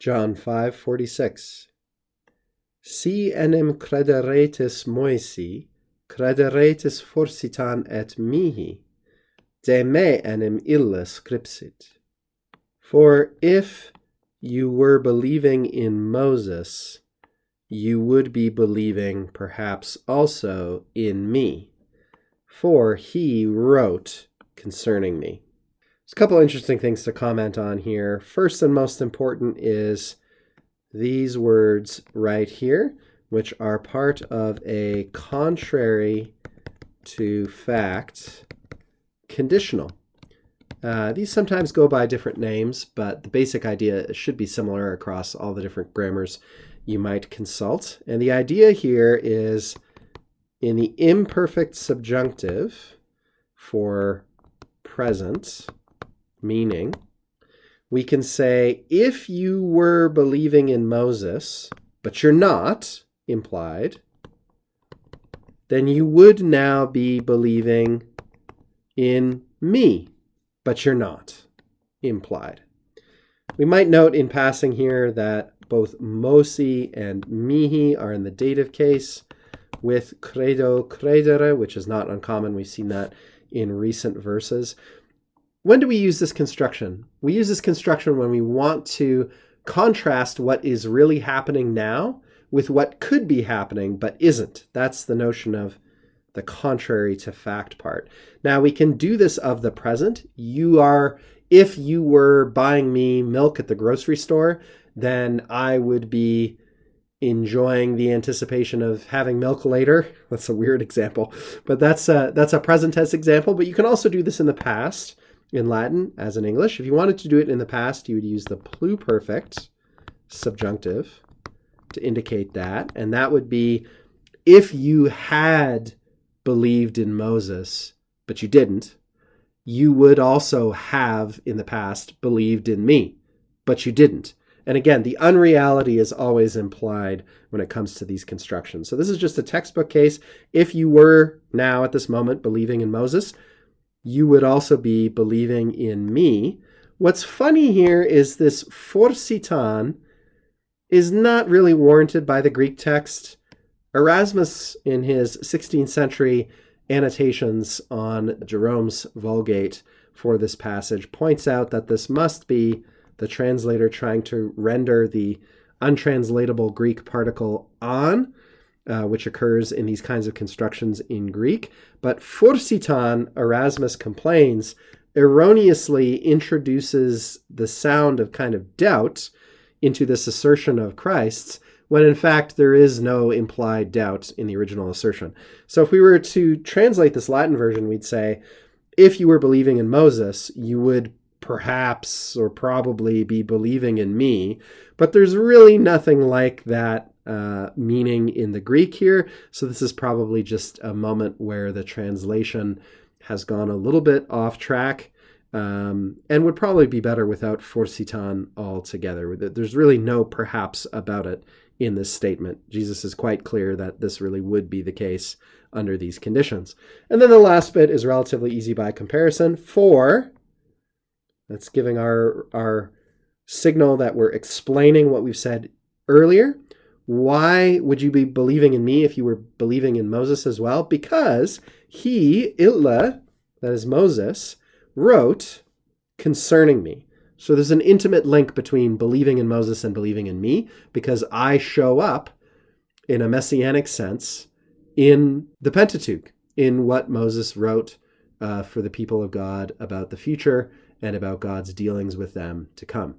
John 5:46. Si enim crederetis moisi, crederetis forsitan et mihi, de me enim illa scripsit. For if you were believing in Moses, you would be believing perhaps also in me, for he wrote concerning me. There's a couple interesting things to comment on here. First and most important is these words right here, which are part of a contrary to fact conditional. These sometimes go by different names, but the basic idea should be similar across all the different grammars you might consult. And the idea here is in the imperfect subjunctive for present, meaning we can say, if you were believing in Moses, but you're not, implied, then you would now be believing in me, but you're not, implied. We might note in passing here that both mosi and mihi are in the dative case, with credo, credere, which is not uncommon. We've seen that in recent verses. When do we use this construction? We use this construction when we want to contrast what is really happening now with what could be happening but isn't. That's the notion of the contrary to fact part. Now we can do this of the present. If you were buying me milk at the grocery store, then I would be enjoying the anticipation of having milk later. That's a weird example, but that's a present tense example. But you can also do this in the past in Latin as in English. If you wanted to do it in the past, you would use the pluperfect subjunctive to indicate that. And that would be, if you had believed in Moses, but you didn't, you would also have in the past believed in me, but you didn't. And again, the unreality is always implied when it comes to these constructions. So this is just a textbook case. If you were now at this moment believing in Moses, you would also be believing in me. What's funny here is this forsitan is not really warranted by the Greek text. Erasmus, in his 16th century annotations on Jerome's Vulgate for this passage, points out that this must be the translator trying to render the untranslatable Greek particle on, which occurs in these kinds of constructions in Greek. But forsitan, Erasmus complains, erroneously introduces the sound of kind of doubt into this assertion of Christ's, when in fact there is no implied doubt in the original assertion. So if we were to translate this Latin version, we'd say, if you were believing in Moses, you would perhaps or probably be believing in me. But there's really nothing like that meaning in the Greek here. So this is probably just a moment where the translation has gone a little bit off track, and would probably be better without forsitan altogether. There's really no perhaps about it in this statement. Jesus is quite clear that this really would be the case under these conditions. And then the last bit is relatively easy by comparison. For, that's giving our signal that we're explaining what we've said earlier. Why would you be believing in me if you were believing in Moses as well? Because he, illa, that is Moses, wrote concerning me. So there's an intimate link between believing in Moses and believing in me, because I show up in a messianic sense in the Pentateuch, in what Moses wrote for the people of God about the future and about God's dealings with them to come.